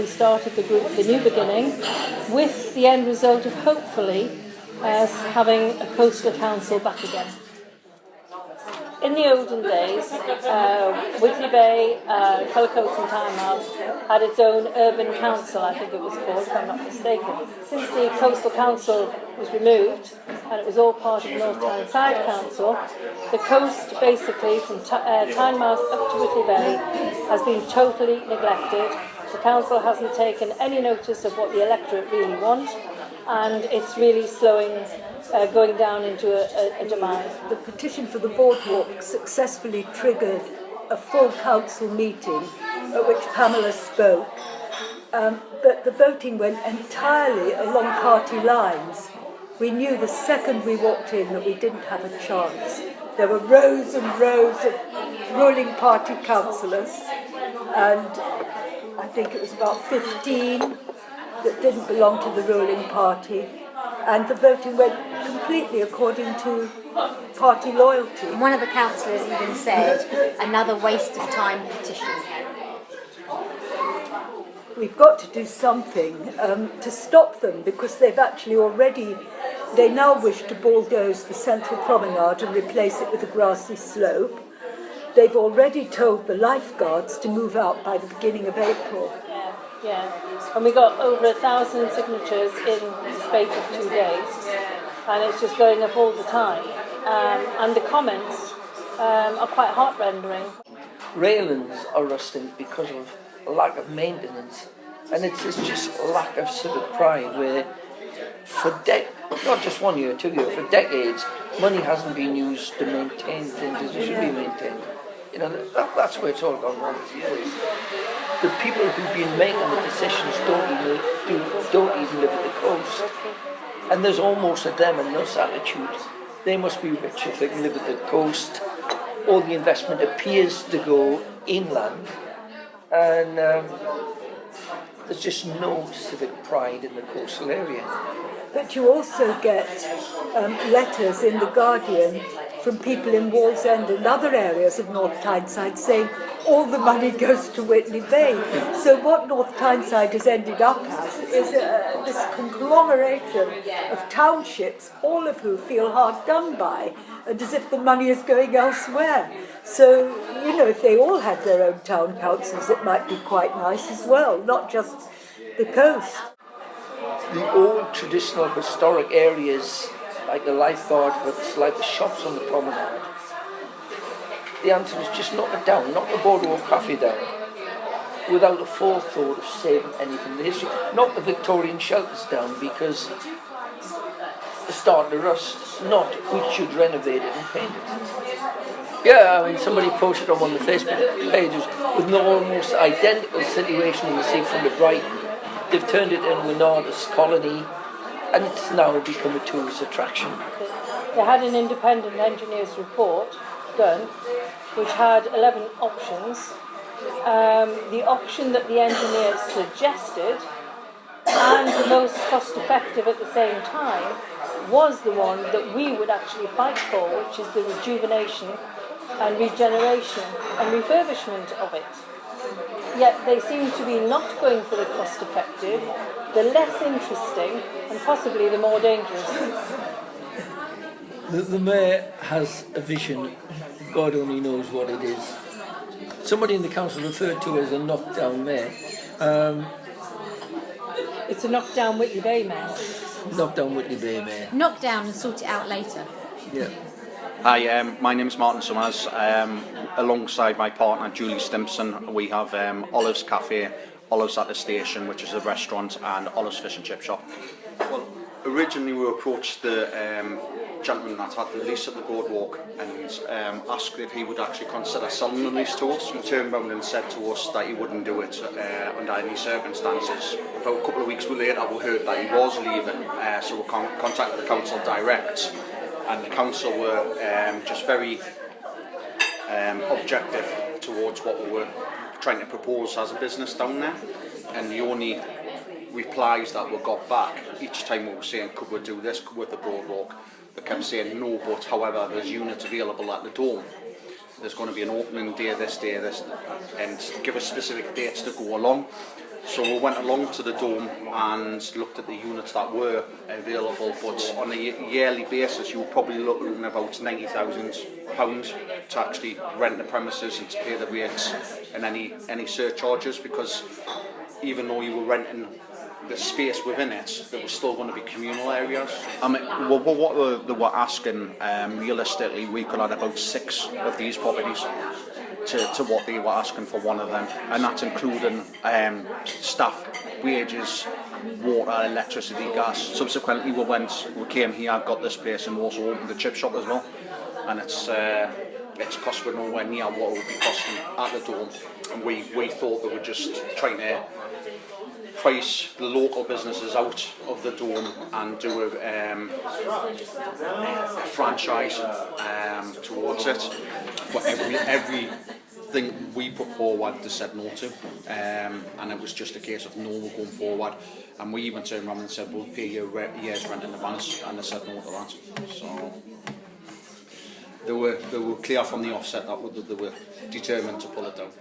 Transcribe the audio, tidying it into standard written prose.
we started the group The New Beginning, with the end result of hopefully having a coastal council back again. In the olden days, Whitley Bay, Culcoats and Tynemouth had its own urban council, I think it was called, if I'm not mistaken. Since the coastal council was removed, and it was all part of North Tyneside Council, the coast basically from Tynemouth up to Whitley Bay has been totally neglected. The council hasn't taken any notice of what the electorate really want, and it's really going down into a demise. The petition for the boardwalk successfully triggered a full council meeting at which Pamela spoke, but the voting went entirely along party lines. We knew the second we walked in that we didn't have a chance. There were rows and rows of ruling party councillors, and I think it was about 15 that didn't belong to the ruling party, and the voting went completely according to party loyalty. And one of the councillors even said, another waste of time petition. We've got to do something to stop them, because they've actually they now wish to bulldoze the central promenade and replace it with a grassy slope. They've already told the lifeguards to move out by the beginning of April. Yeah, and we got over 1,000 signatures in the space of 2 days, and it's just going up all the time. And the comments are quite heart-rendering. Railings are rusting because of a lack of maintenance, and it's just a lack of civic pride where not just 1 year, 2 years, for decades, money hasn't been used to maintain things as they should be maintained. You know, that's where it's all gone wrong. The people who've been making the decisions don't even live at the coast. And there's almost a them and us attitude. They must be rich if they can live at the coast. All the investment appears to go inland. And there's just no civic pride in the coastal area. But you also get letters in The Guardian from people in Wallsend and other areas of North Tyneside saying all the money goes to Whitley Bay. So what North Tyneside has ended up as is this conglomeration of townships, all of who feel hard done by, and as if the money is going elsewhere. So, you know, if they all had their own town councils, it might be quite nice as well, not just the coast. The old traditional historic areas, like the lifeguard huts, like the shops on the promenade, the answer is just knock it down, knock the Boardwalk Cafe down, without a forethought of saving anything. The history, knock the Victorian shelters down because they're starting to rust, not we should renovate it and paint it. Yeah, I mean, somebody posted on one of the Facebook pages with an almost identical situation we see from the Brighton. They've turned it into an artist colony, and it's now become a tourist attraction. They had an independent engineer's report done, which had 11 options. The option that the engineers suggested, and the most cost-effective at the same time, was the one that we would actually fight for, which is the rejuvenation and regeneration and refurbishment of it. Yet they seem to be not going for the cost-effective, the less interesting, and possibly the more dangerous. The mayor has a vision, God only knows what it is. Somebody in the council referred to as a knockdown mayor. It's a knockdown Whitley Bay mayor. Knockdown Whitley Bay mayor. Knock down and sort it out later. Yeah. Hi, my name is Martin Summers. Alongside my partner Julie Stimpson, we have Olive's Cafe, Olive's at the Station, which is a restaurant, and Olive's Fish and Chip Shop. Well, originally we approached the gentleman that had the lease at the boardwalk and asked if he would actually consider selling the lease to us. He turned around and said to us that he wouldn't do it under any circumstances. About a couple of weeks later we heard that he was leaving, so we contacted the council direct, and the council were just very objective towards what we were trying to propose as a business down there, and the only replies that we got back each time we were saying, could we do this with the boardwalk, they kept saying no, but however there's units available at the Dome, there's going to be an opening day this, and give us specific dates to go along. So we went along to the Dome and looked at the units that were available, but on a yearly basis you were probably looking at about £90,000 to actually rent the premises and to pay the rates and any surcharges, because even though you were renting the space within it, there was still going to be communal areas. I mean, what they were asking, realistically, we could add about 6 of these properties to what they were asking for one of them, and that's including staff wages, water, electricity, gas. Subsequently we came here, got this place, and we also opened the chip shop as well, and it's cost with nowhere near what it would be costing at the Dome, and we thought they were just trying to price the local businesses out of the Dome and do a franchise towards it. But everything we put forward they said no to, and it was just a case of no, we're going forward. And we even turned around and said we'll pay you a year's rent in advance, and they said no to that. So they were clear from the offset that they were determined to pull it down.